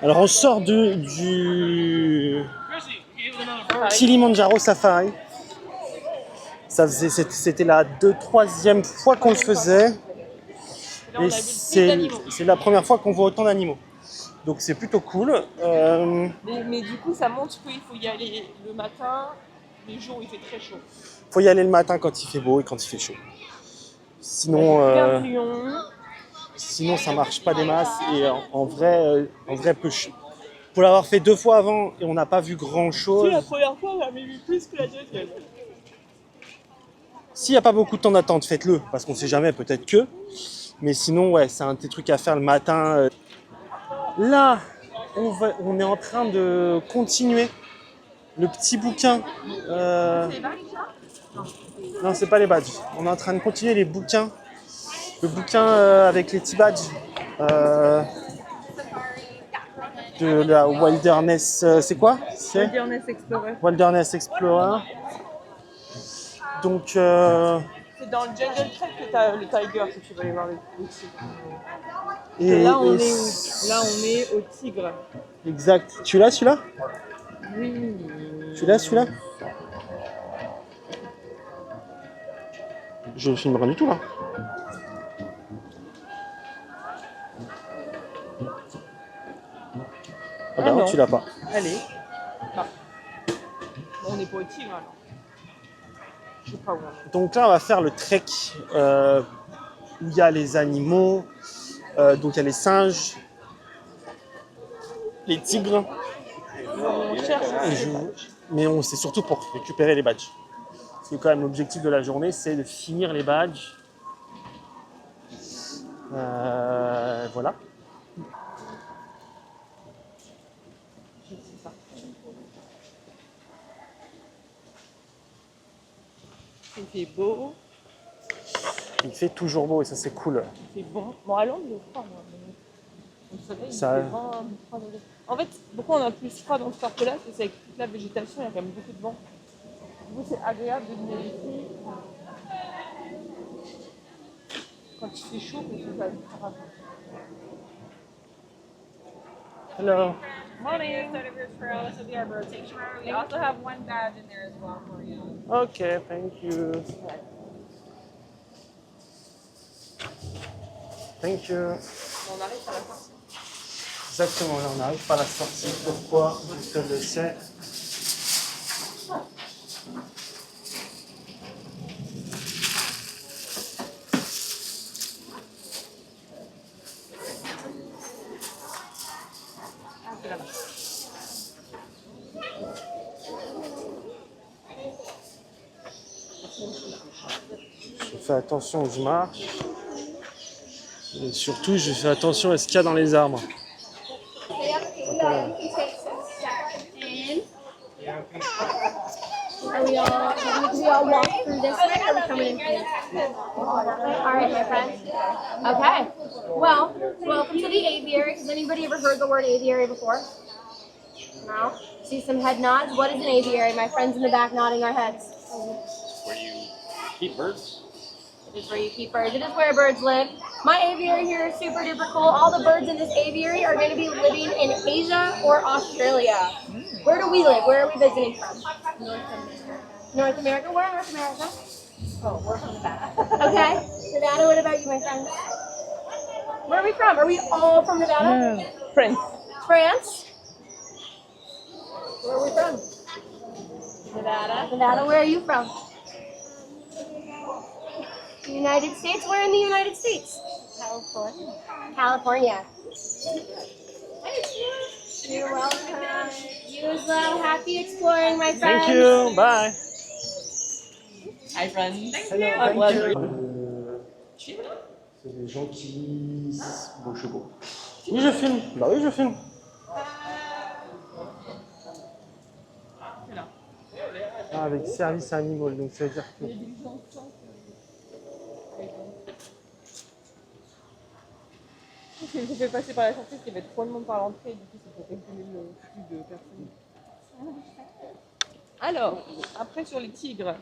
Alors on sort du Kilimanjaro Safari. C'était la troisième fois qu'on le faisait. Et c'est la première fois qu'on voit autant d'animaux. Donc c'est plutôt cool. Mais du coup, ça montre qu'il faut y aller le matin, les jours où il fait très chaud. Il faut y aller le matin quand il fait beau et quand il fait chaud. Sinon, ça marche pas des masses. Et en vrai, pour l'avoir fait 2 fois avant et on n'a pas vu grand chose. Si, la première fois, on avait vu plus que la deuxième. S'il n'y a pas beaucoup de temps d'attente, faites-le, parce qu'on sait jamais, peut-être que. Mais sinon, ouais, c'est un des trucs à faire le matin. Là, on est en train de continuer le petit bouquin. Non, c'est pas les badges. On est en train de continuer les bouquins. Le bouquin avec les petits badges de la Wilderness. C'est quoi? Wilderness Explorer. Wilderness Explorer. Donc. C'est dans le Jungle Trek que t'as le Tiger, si tu veux aller voir le tigre. Et là, on est au tigre. Exact. Tu l'as celui-là? Oui. Tu l'as celui-là? Je ne filme rien du tout là. Ah bah non, tu l'as pas. Allez. Non. Bon, on n'est pas au tigre alors. Je sais pas où on est. Donc là, on va faire le trek où il y a les animaux. Donc il y a les singes, les tigres. On cherche. Mais c'est surtout pour récupérer les badges. Parce que quand même l'objectif de la journée, c'est de finir les badges. Voilà. Il fait beau. Il fait toujours beau et ça c'est cool. Il fait bon. Bon, à Londres, il est froid, moi. Le soleil, Ça... il fait 23 degrés. En fait, pourquoi on a plus froid dans ce parc-là? C'est qu'avec toute la végétation, il y a quand même beaucoup de vent. Du coup, c'est agréable de venir ici. Quand il fait chaud, parce que ça va être très rapide. Hello. Morning. Start of your trail. This will be our bird sanctuary. We also have one badge in there as well for you. Ok, thank you. Thank you. On arrive à la sortie. Exactement, là on n'arrive pas à la sortie. Pourquoi? Je te le sais. Je fais attention où je marche. Et surtout, je fais attention à ce qu'il y a dans les arbres. Are we all walk through this way, or are we coming in here? All right, my friends. Okay. Well, welcome to the aviary. Has anybody ever heard the word aviary before? No? See some head nods. What is an aviary? My friends in the back nodding our heads. Where you keep birds? It is where you keep birds. It is where birds live. My aviary here is super duper cool. All the birds in this aviary are going to be living in Asia or Australia. Where do we live? Where are we visiting from? North America? Where in North America? Oh, we're from Nevada. Okay. Nevada, what about you, my friend? Where are we from? Are we all from Nevada? France. France? Where are we from? Nevada. Nevada, where are you from? United States? Where in the United States? California. California. You're welcome. You as well. Happy exploring, my friends. Thank you. Bye. Hi, friends. Hello. C'est des gens qui lisent beau chevaux. Oui, je filme. Bah oui, je filme. Ah, avec service animal, donc ça veut dire que... J'ai fait passer par la sortie parce qu'il y avait trop de monde par l'entrée, du coup, ça peut calculer le flux de personnes. Alors, après sur les tigres.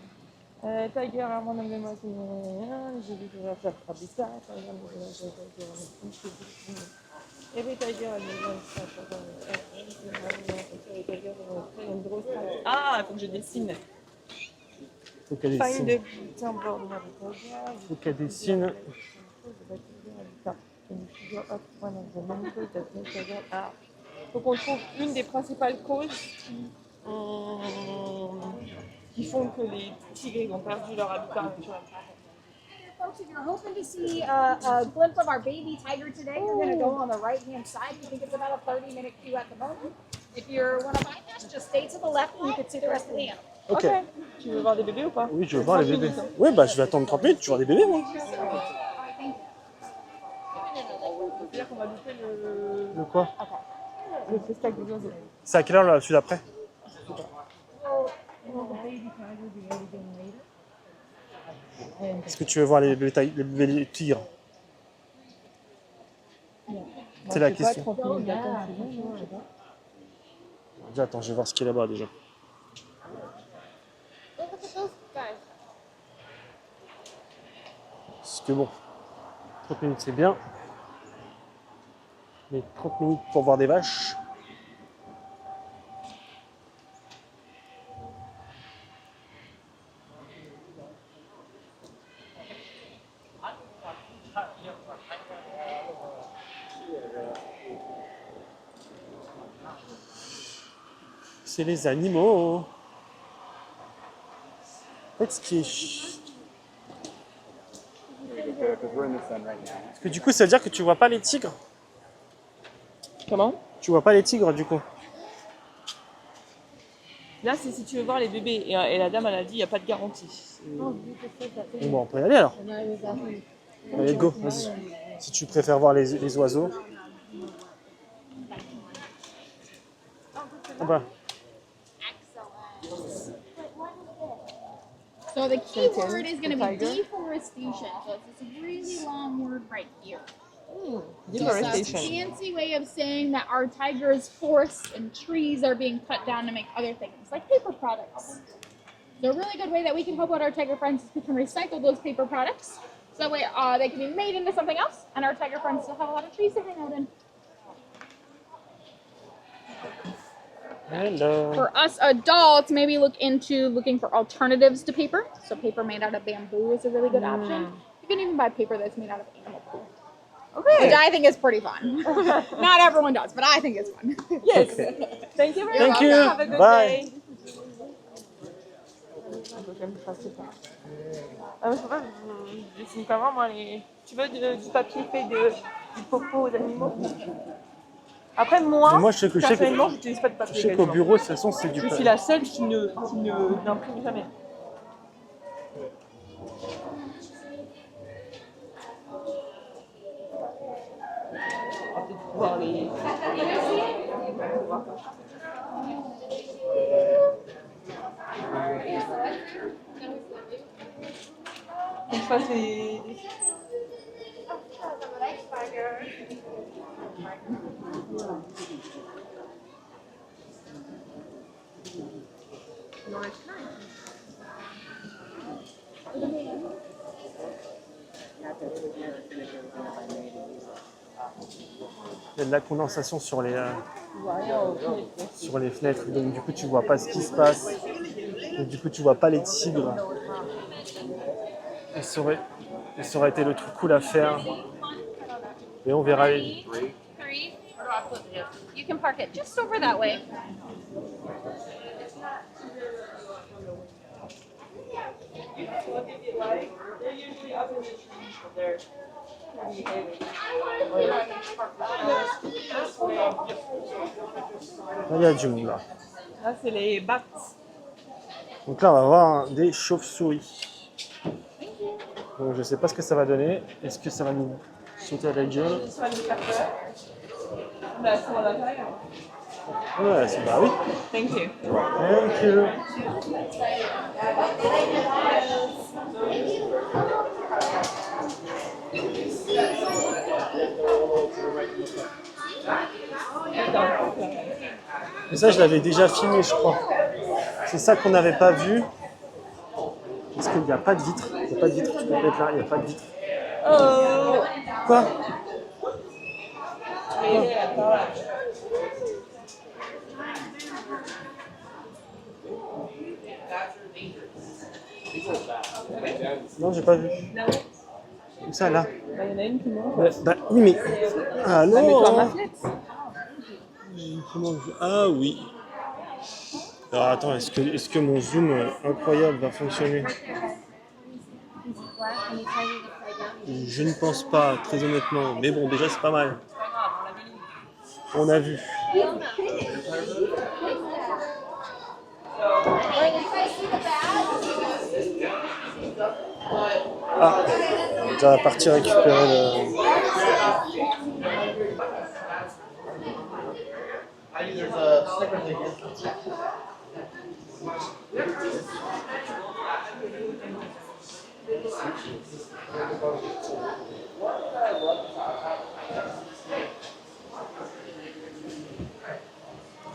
Tiger, Armand, Emblema, j'ai vu que ça faire habitat, par exemple, Every tiger has a grosse taille. Ah, il faut que je dessine. Faut qu'elle Find dessine. the temple of the tiger. Faut qu'elle dessine. Ah, faut qu'on trouve une des principales causes qui font que les tigres ont perdu leur habitat naturel. Folks, if you're hoping to see a glimpse of our baby tiger today, you're going to go on the right-hand side. We think it's about a 30-minute queue at the moment. If you want to bypass, just stay to the left and you can see the rest of the animal. Ok. Tu veux voir des bébés ou pas? Oui, je veux voir les bébés. Oui, bah je vais attendre 30 minutes, tu vois des bébés, moi. C'est-à-dire qu'on va louper Le quoi? le spectacle des oiseaux. C'est à quelle heure là, celui d'après? Est-ce que tu veux voir les bébés tigres? C'est la question. Déjà, attends, je vais voir ce qu'il y a là-bas déjà. Parce que bon, 30 minutes c'est bien. Mais 30 minutes pour voir des vaches. C'est les animaux. En fait, ce qui est... Parce que du coup, ça veut dire que tu vois pas les tigres. Comment? Tu vois pas les tigres du coup. Là, c'est si tu veux voir les bébés. Et la dame, elle a dit, il n'y a pas de garantie. Bon, on peut y aller alors. Allez, go, vas-y. Si tu préfères voir les oiseaux. Ah bah. So the key word is going to be deforestation. So it's this really long word right here. It's a Deforestation. fancy way of saying that our tigers' forests and trees are being cut down to make other things, like paper products. So a really good way that we can help out our tiger friends is we can recycle those paper products. So that way they can be made into something else, and our tiger friends still have a lot of trees to hang out in. Hello. For us adults, maybe looking for alternatives to paper. So paper made out of bamboo is a really good option. You can even buy paper that's made out of animal poo. Okay. Which I think is pretty fun. Not everyone does, but I think it's fun. Yes. Thank you very Thank much. you. Have a good Bye. day. Ah, je sais pas, je dessine pas vraiment les... Tu veux du papier fait du popo d'animaux? Après, moi, Mais moi, je sais que- personnellement, j'utilise pas de Je papier. sais qu'au quasiment. bureau, de toute façon, c'est du Je suis la seule qui n'imprime jamais. On va peut-être pouvoir les... Faut que je fasse les... Il y a de la condensation sur les fenêtres, donc du coup tu vois pas ce qui se passe. Donc du coup tu vois pas les tigres. Et ça aurait été le truc cool à faire. Et on verra les... 3. You can park it just over that way. Là, il y a du monde là. Là, c'est les bats. Donc là on va voir des chauves-souris. Donc je sais pas ce que ça va donner. Est-ce que ça va nous sauter à la gueule? Ça va nous faire peur. Bah, elles sont à l'intérieur. Ouais, c'est bah oui. Thank you. Thank you. Mais ça, je l'avais déjà filmé, je crois. C'est ça qu'on n'avait pas vu. Parce qu'il n'y a pas de vitre. Il n'y a pas de vitre. Tu peux pas être là, il n'y a pas de vitre. Oh. Quoi? Non, j'ai pas vu. Comme ça, là. Bah, il y en a une qui mange. Oui, mais... Ah Ah, mais non toi, ma flette. Ah oui. Alors attends, est-ce que mon zoom incroyable va fonctionner? Je ne pense pas, très honnêtement. Mais bon, déjà, c'est pas mal. On a vu. Ah, on va déjà partir récupérer le...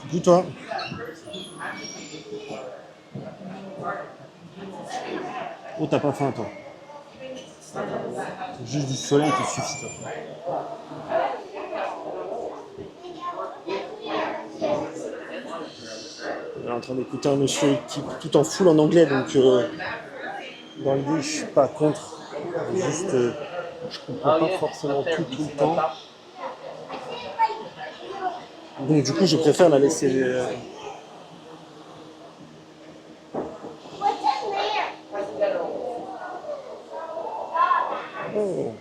Dis toi. Oh, t'as pas faim, toi. Juste du soleil te suffit, toi. On est en train d'écouter un monsieur qui tout en full en anglais, donc dans l'idée, je suis pas contre. Juste, je comprends pas forcément tout le temps. Donc du coup, je préfère la laisser. Oh.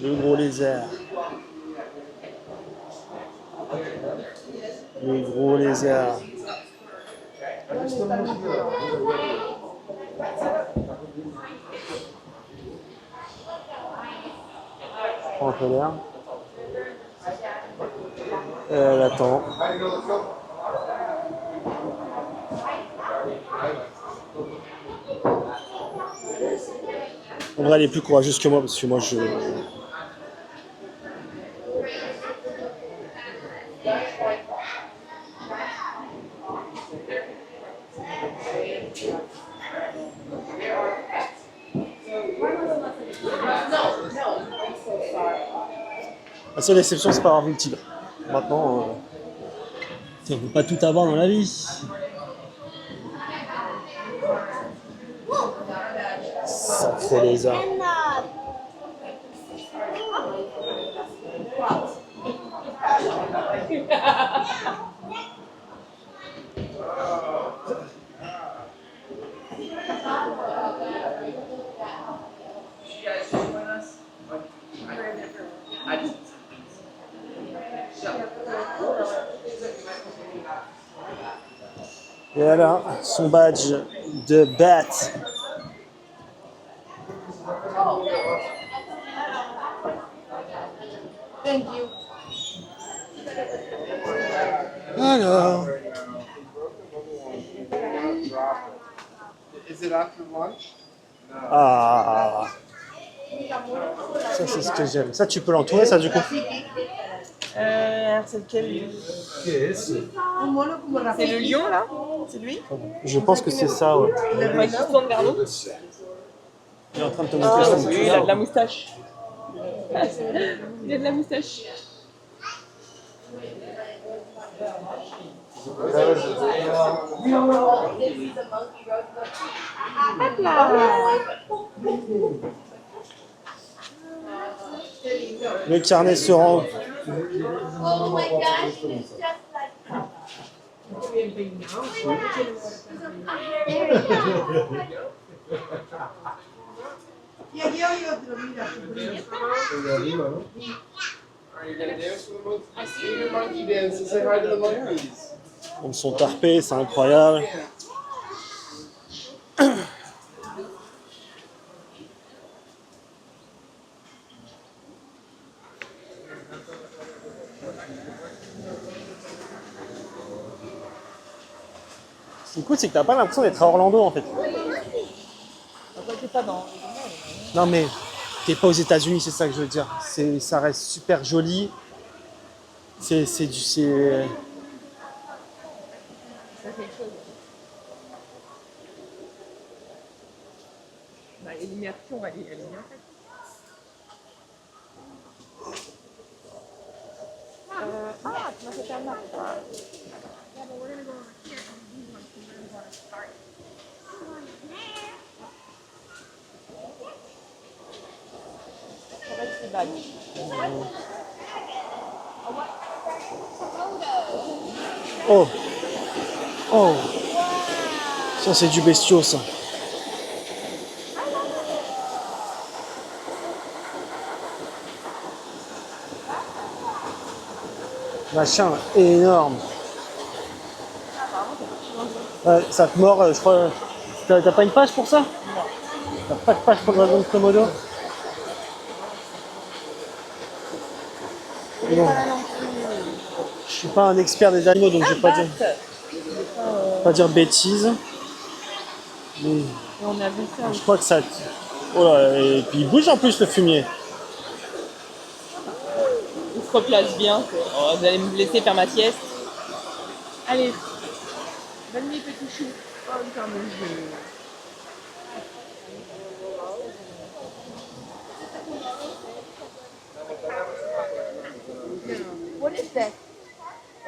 Le gros lézard. Le gros lézard. Je prends un peu l'air. Elle attend. En vrai, elle est plus courageuse que moi parce que moi je. La seule exception, c'est pas avoir vu le tigre. Maintenant, on ne peut pas tout avoir dans la vie. Sacré lézard. Et voilà, son badge de bat. Thank you. Alors, Is it after lunch? ah, ça c'est ce que j'aime. Ça tu peux l'entourer, ça du coup. C'est lequel? C'est le lion là? C'est lui? Je pense que c'est ça, ouais. Ouais, qui se tourne vers nous. Il est en train de te Ah, montrer son oui, il a de la moustache. Il a de la moustache. Hop là! Le carnet se rend. Oh my gosh, it's just like. Are you gonna dance with the monkey? I see your monkey dance and say hi to the monkeys. Ils sont tarpés, c'est incroyable. Ce qui est cool, c'est que t'as pas l'impression d'être à Orlando en fait. T'es pas dans. Non mais t'es pas aux États-Unis, c'est ça que je veux dire. Ça reste super joli. C'est Ça fait quelque chose. Bah, l'immersion, elle est bien faite. Tu m'as fait faire mal. Ça va être ces bagues. Oh. Oh. Ça, c'est du bestiau, ça. Machin énorme. Ouais, ça te mord, je crois. T'as pas une page pour ça? T'as pas de page pour le dragon de Komodo? Bon. Je suis pas un expert des animaux, donc je vais pas dire bêtises. Mais Et on a vu ça. je crois que ça. Oh là, et puis il bouge en plus le fumier. Il se replace bien. Oh, vous allez me laisser faire ma sieste. Allez. Bonne nuit, petit chou. Oh, putain, mon Dieu. What is this?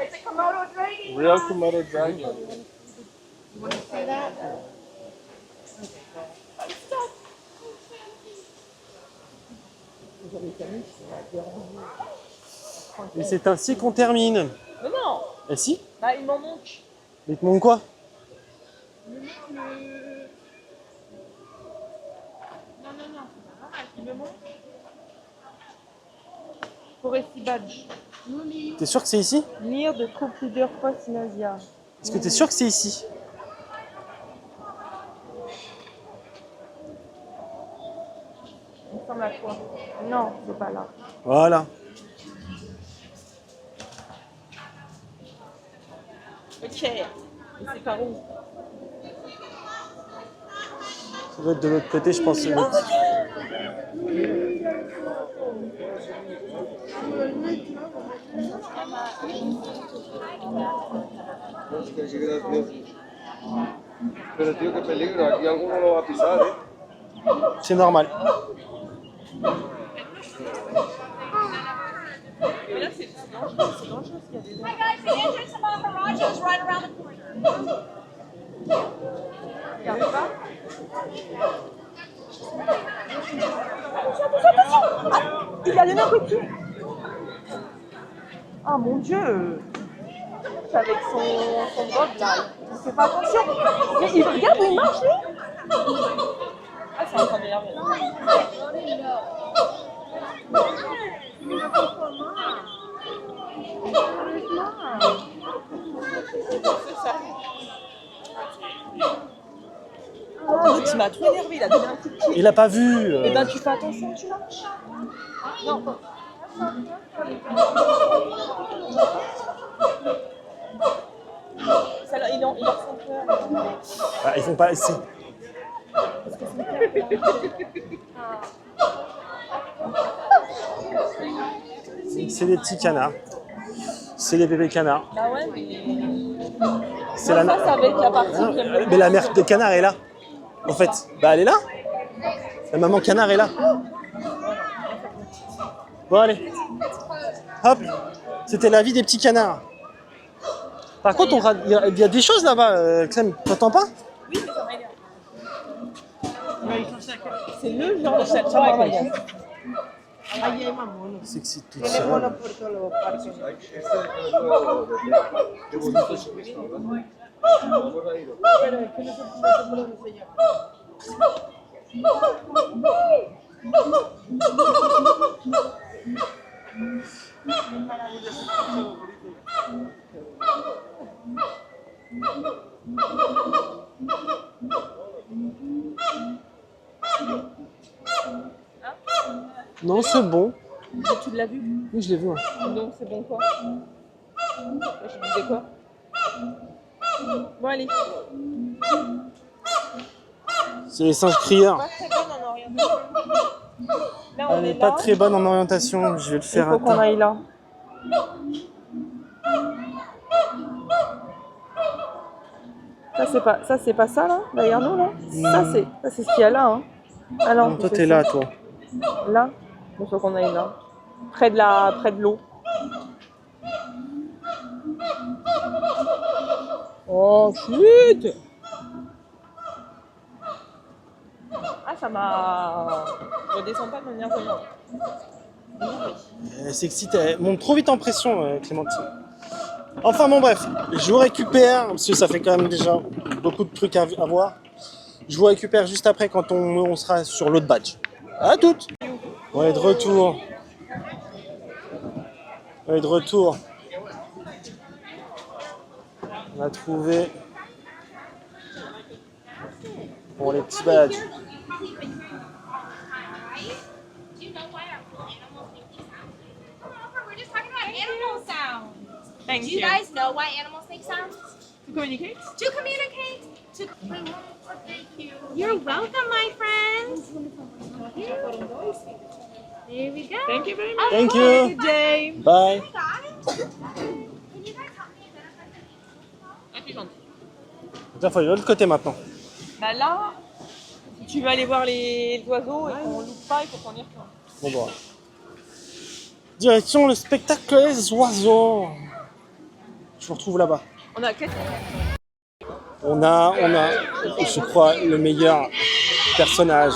It's a Komodo dragon. Real Komodo dragon. You want to say that? Et c'est ainsi qu'on termine. Mais non. Et si? Bah, il m'en manque. Mais il te manque quoi? Il me manque le... Non, c'est pas grave. Il me manque. Foresti Badge. T'es sûr que c'est ici? Lire de Troupe Leader Post-Nasia. Est-ce que t'es sûr que c'est ici? Il ressemble à quoi? Non, c'est pas là. Voilà. Ok. Et c'est par où? Ça doit être de l'autre côté, je pense. C'est l'autre. Pero tío, qué peligro, aquí alguno lo va a pisar, ¿eh? C'est normal. Mais là, c'est dangereux ce qu'il y a des... Hi guys, the entrance to Maharaja is right around the corner. Regarde pas. Il y a des petit. Ah mon Dieu. C'est avec son bob là. Il fait pas attention. Mais il regarde où il marche lui. Ah, c'est en train d'énerver là. Oh, tu m'as tout énervé, il a donné un coup de pied. Il a pas vu. Eh ben, tu fais attention, tu marches. Non. Ça, là, il leur font peur. Ah, ils font pas. C'est des petits canards. C'est des bébés canards. Bah ouais, mais... C'est Non, la... ça va être la partie que j'aime le Mais la mère de canard est là. En fait, bah elle est là. La maman canard est là. Bon allez. Hop. C'était la vie des petits canards. Par contre, il y a des choses là-bas, Clem. T'entends pas? Oui, mais ça m'énerve. C'est le genre de chaton. C'est que c'est tout seul. Non, c'est bon. Tu l'as vu? Oui, je l'ai vu. Ouais. Donc c'est bon quoi? Je disais quoi? Bon allez. C'est les singes crieurs. Pas très bonne en orientation. Là on Elle est n'est pas là. très bonne en orientation. Je vais le Il faire faut qu'on attends. aille là. Ça, c'est pas ça, là, derrière nous, là. Ça, c'est ce qu'il y a là, hein. Ah non, Donc, toi, c'est t'es ça. là, toi. Là, il faut qu'on aille là. Près de l'eau. Oh, chut! Ah, ça m'a... Je redescends pas de manière violente. Elle s'excite, elle monte trop vite en pression, Clémentine. Enfin bon bref, je vous récupère, parce que ça fait quand même déjà beaucoup de trucs à voir. Je vous récupère juste après quand on sera sur l'autre badge. À toutes! On est de retour. On est de retour. On a trouvé pour les petits badges. Thank Do you guys know why animals make sounds? To communicate? To communicate. You're welcome, my friends. There we go. Thank you very much. Thank Have a you. good day. Bye. Can you guys help me identify the animals? Ah, c'est gentil. Il faut aller de l'autre côté maintenant. Bah là, si tu veux aller voir les oiseaux et qu'on loupe pas, il faut qu'on y retourne. Bon bah. Direction le spectacle des oiseaux. Je vous retrouve là-bas. On a 4 On a, je crois, le meilleur personnage.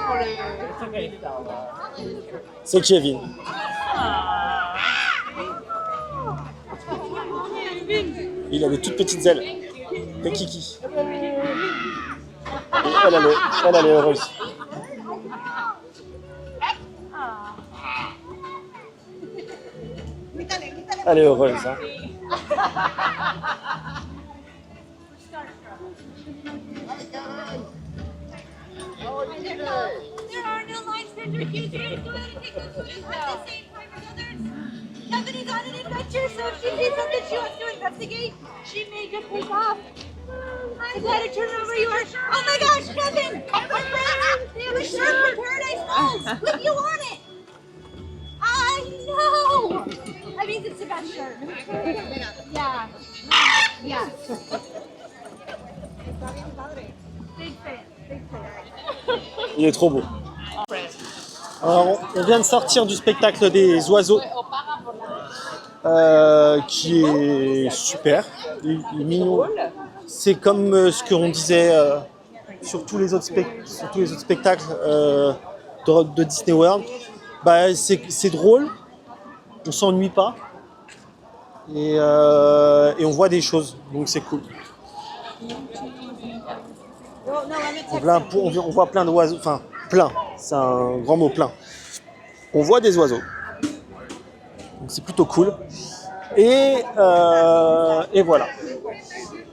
pour le... C'est Kevin. Il a des toutes petites ailes. Et Kiki. Et elle est heureuse. Elle est heureuse, hein. There are no lines to introduce you. Let's go ahead and take those photos at the same time as others. Stephanie's on an adventure, so if she sees something she wants to investigate, she may just take off. I'm glad to turn over yours. Oh my gosh, Kevin! My friends, they have a shirt from Paradise Falls with you on it. I know. That means it's the best shirt. Yeah. Yeah. Big fan. Big fan. Il est trop beau. Alors, on vient de sortir du spectacle des oiseaux, qui est super. Il est mignon. C'est comme ce qu'on disait sur tous les autres spectacles de Disney World. Bah, c'est drôle, on s'ennuie pas et on voit des choses, donc c'est cool. On voit plein d'oiseaux, enfin plein, c'est un grand mot, plein. On voit des oiseaux, donc c'est plutôt cool. Et voilà.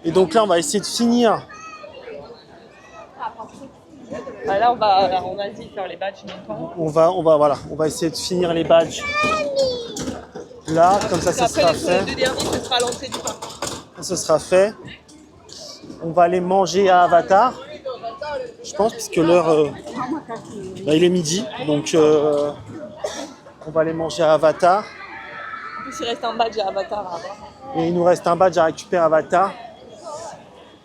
Et donc là, on va essayer de finir. Ah, là, on va essayer de faire les badges maintenant. On va essayer de finir les badges. Là, comme ça sera fait. Les deux derniers, ce sera à l'entrée du parc. Ça sera fait. On va aller manger à Avatar. Je pense, puisque l'heure, il est midi, donc on va aller manger à Avatar. En plus, il reste un badge à Avatar à avoir. Et il nous reste un badge à récupérer à Avatar.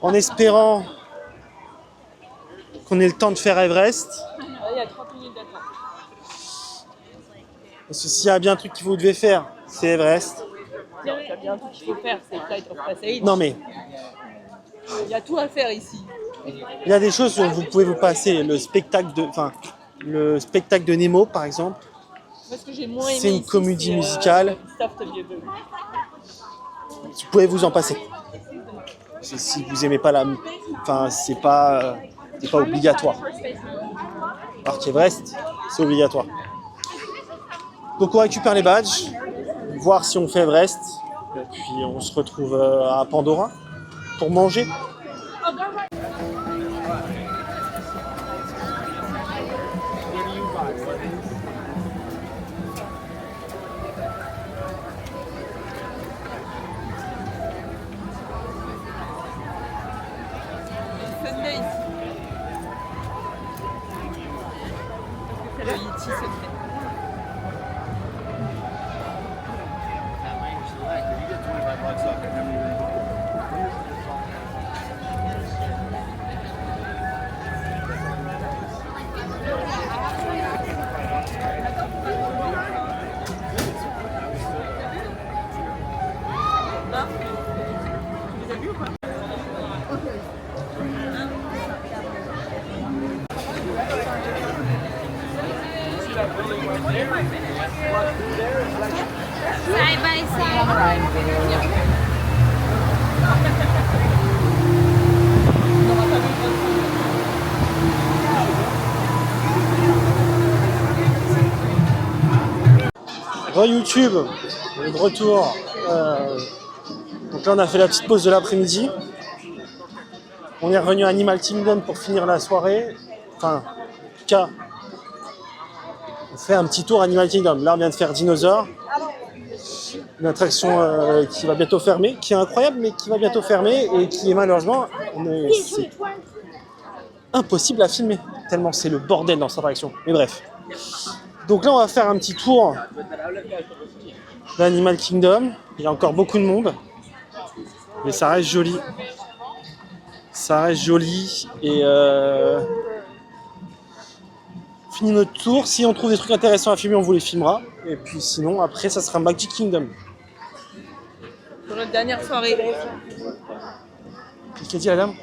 En espérant qu'on ait le temps de faire Everest. Il y a 30 minutes d'attente. Parce que s'il y a bien un truc que vous devez faire, c'est Everest. Il y a bien un truc qu'il faut faire, c'est Flight of Passage. Non mais, Il y a tout à faire ici. il y a des choses où vous pouvez vous passer. Le spectacle de Nemo, par exemple. Moi, ce que j'ai moins aimé C'est une ici, comédie c'est, musicale. Stuff to be able. Vous pouvez vous en passer. Si vous aimez pas c'est pas obligatoire. Alors qu'Everest, c'est obligatoire. Donc on récupère les badges, voir si on fait Everest, et puis on se retrouve à Pandora pour manger. Sunday ici. C'est le Yeti Sunday. You get $25 off every YouTube, on est de retour. Donc là, on a fait la petite pause de l'après-midi. On est revenu à Animal Kingdom pour finir la soirée. Enfin, en tout cas, on fait un petit tour Animal Kingdom. Là, on vient de faire Dinosaure. Une attraction qui va bientôt fermer, qui est incroyable, mais qui va bientôt fermer et qui est malheureusement c'est impossible à filmer, tellement c'est le bordel dans cette attraction. Mais bref. Donc là, on va faire un petit tour d'Animal Kingdom. Il y a encore beaucoup de monde, mais ça reste joli. Ça reste joli et fini notre tour. Si on trouve des trucs intéressants à filmer, on vous les filmera. Et puis sinon, après, ça sera Magic Kingdom. Pour notre dernière soirée. Qu'est-ce qu'a dit la dame?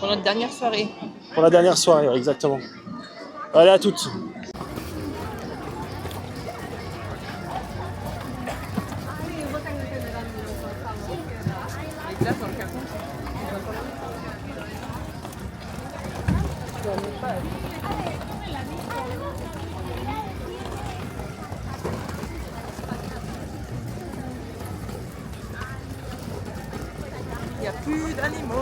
Pour notre dernière soirée. Pour la dernière soirée, exactement. Allez, à toutes. Les glaces dans le carton. Il n'y a plus d'animaux.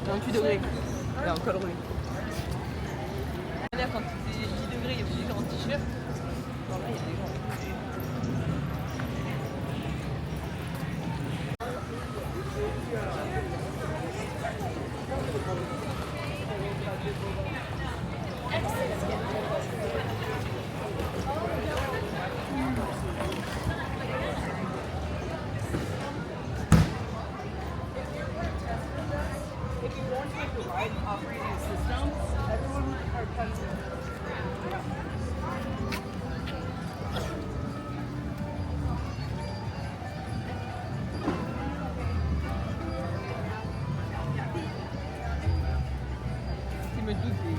À 28 degrés. Là, en col roulé. Quand il fait 10 degrés, il y a des gens en t-shirt. Non, là, il y a des gens. Je me doute des...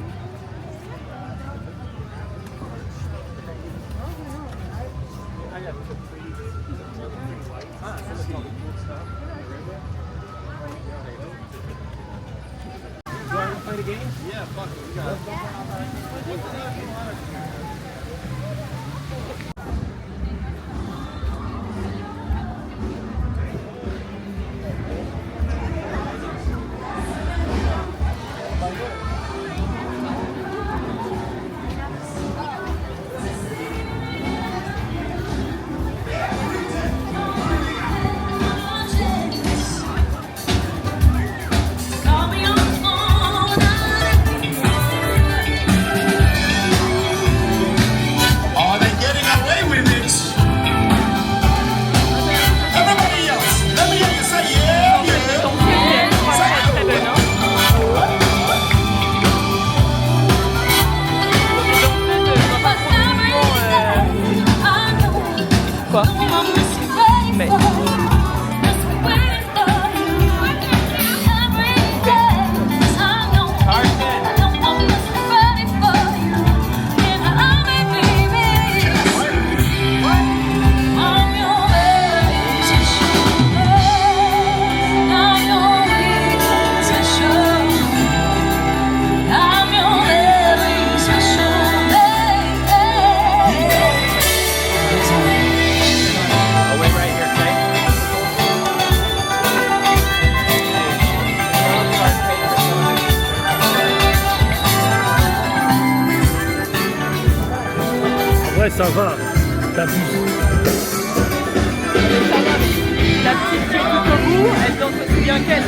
Are they getting away with it? Everybody else, let me hear you say yeah, yeah. Quoi? Mais... Ouais, ça va. T'abuses. La petite qui est tout au bout, elle danse aussi bien qu'elle.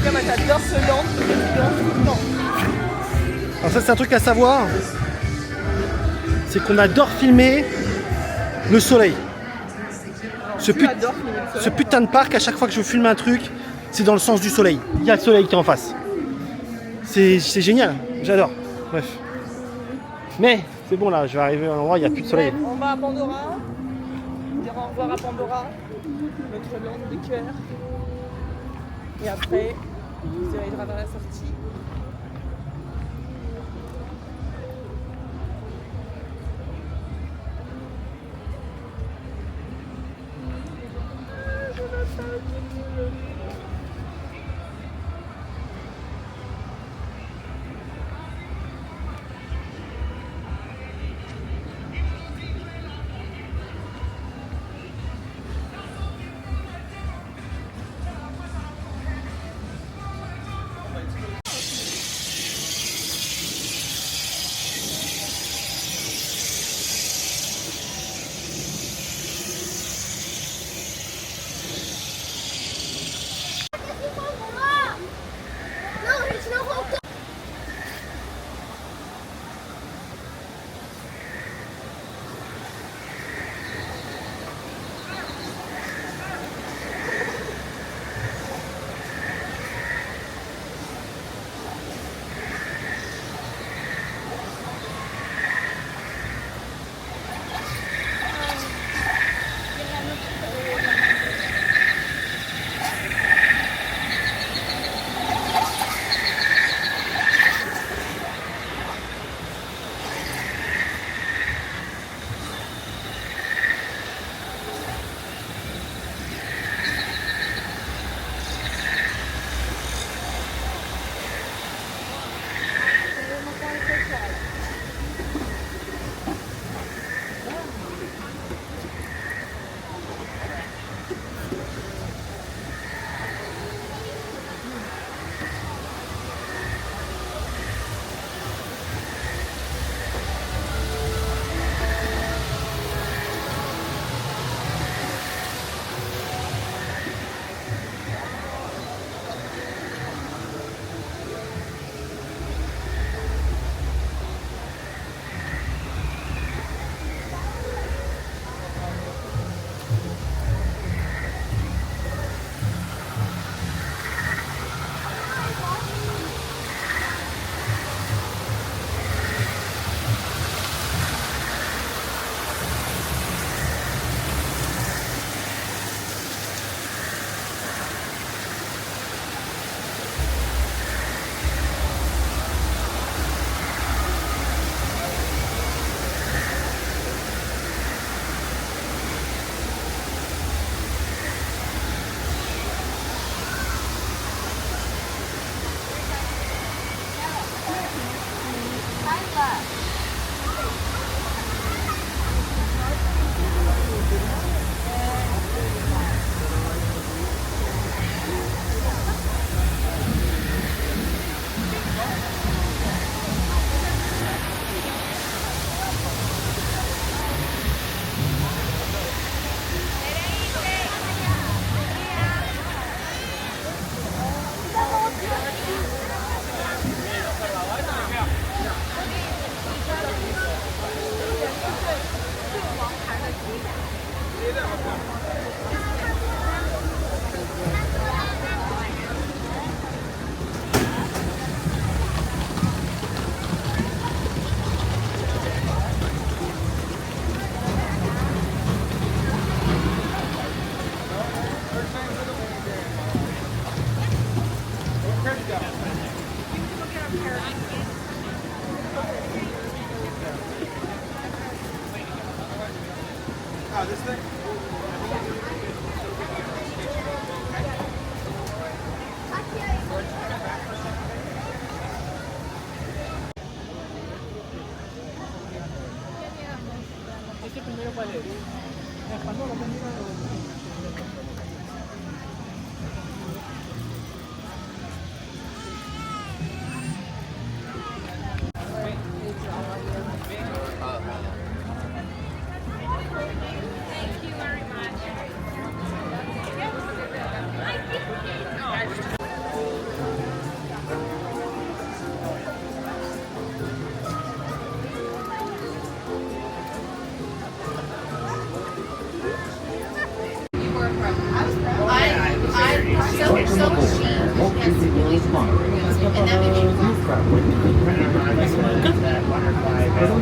Comme elle t'adore se lance, tout le temps. Alors ça c'est un truc à savoir, c'est qu'on adore filmer le soleil. Ce putain de parc, à chaque fois que je filme un truc, c'est dans le sens du soleil. Il y a le soleil qui est en face. C'est génial, j'adore. Bref. Mais c'est bon là, je vais arriver à un endroit où il n'y a plus de soleil. On va à Pandora. On dira au revoir à Pandora. Notre langue de cœur. Et après, on se dirigera vers la sortie.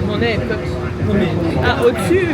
On est ah, au-dessus.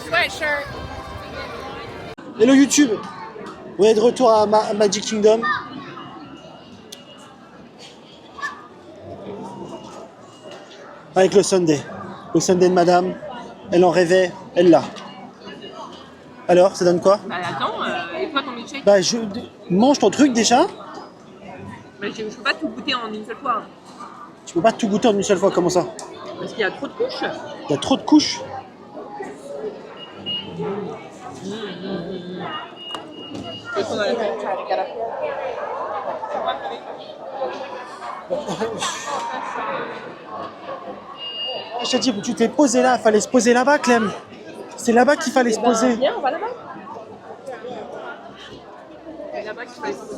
sweatshirt. Hello YouTube, on est de retour à Magic Kingdom. Avec le Sunday de madame, elle en rêvait, elle l'a. Alors, ça donne quoi? Bah attends, et toi ton milkshake? Bah mange ton truc déjà. Mais je peux pas tout goûter en une seule fois. Tu peux pas tout goûter en une seule fois, comment ça? Parce qu'il y a trop de couches. Il y a trop de couches. Je t'ai dit, tu t'es posé là, fallait se poser là-bas, Clem. C'est là-bas qu'il fallait se poser. Viens, on va là-bas. C'est là-bas qu'il fallait se poser.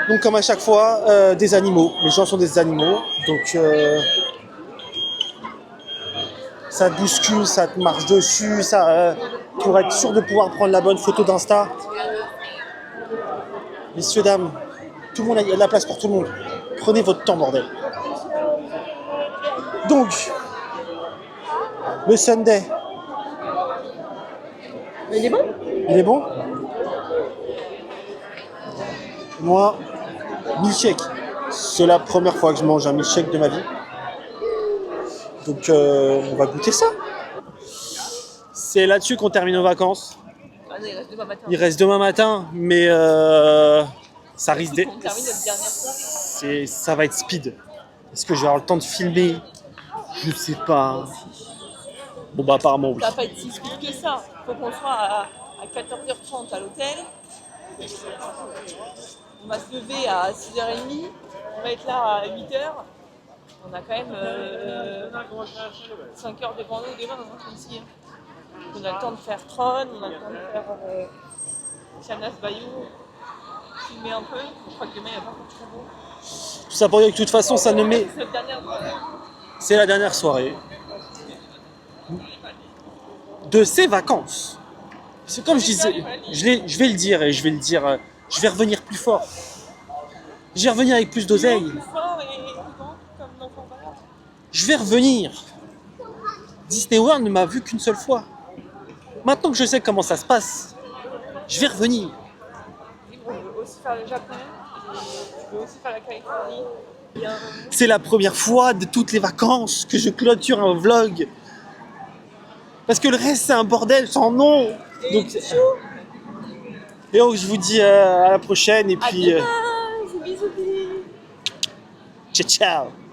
Donc comme à chaque fois, des animaux. Les gens sont des animaux. Donc ça te bouscule, ça te marche dessus, pour être sûr de pouvoir prendre la bonne photo d'Insta. Messieurs, dames, tout le monde il y a de la place pour tout le monde. Prenez votre temps, bordel. Donc, le Sunday. Mais il est bon? Il est bon? Moi, milkshake. C'est la première fois que je mange un milkshake de ma vie. Donc, on va goûter ça. C'est là-dessus qu'on termine nos vacances. Ah non, il reste demain matin. Il reste demain matin, mais ça risque d'être... On termine notre dernière soirée. Ça va être speed. Est-ce que je vais avoir le temps de filmer? Je sais pas. Bon bah apparemment oui. Ça va pas être si speed que ça. Il faut qu'on soit à 14h30 à l'hôtel. On va se lever à 6h30. On va être là à 8h. On a quand même 5 heures devant nous demain, ici. On a le temps de faire Tron, on a le temps de faire Chanas Bayou, filmer un peu. Je crois que demain il n'y a pas beaucoup de travaux. Tout ça pour dire que de toute façon ça ne met... C'est notre dernière soirée. C'est la dernière soirée de ces vacances. C'est comme je disais, je vais le dire et je vais le dire, je vais revenir plus fort. Je vais revenir avec plus d'oseille. Plus fort et vivant, comme l'enfant malade. Je vais revenir. Disney World ne m'a vu qu'une seule fois. Maintenant que je sais comment ça se passe, je vais revenir. On veut aussi faire le Japon, je veux aussi faire la Californie. C'est la première fois de toutes les vacances que je clôture un vlog. Parce que le reste c'est un bordel sans nom. Donc, et donc je vous dis à la prochaine et puis À demain, bisous, bisous. ciao ciao.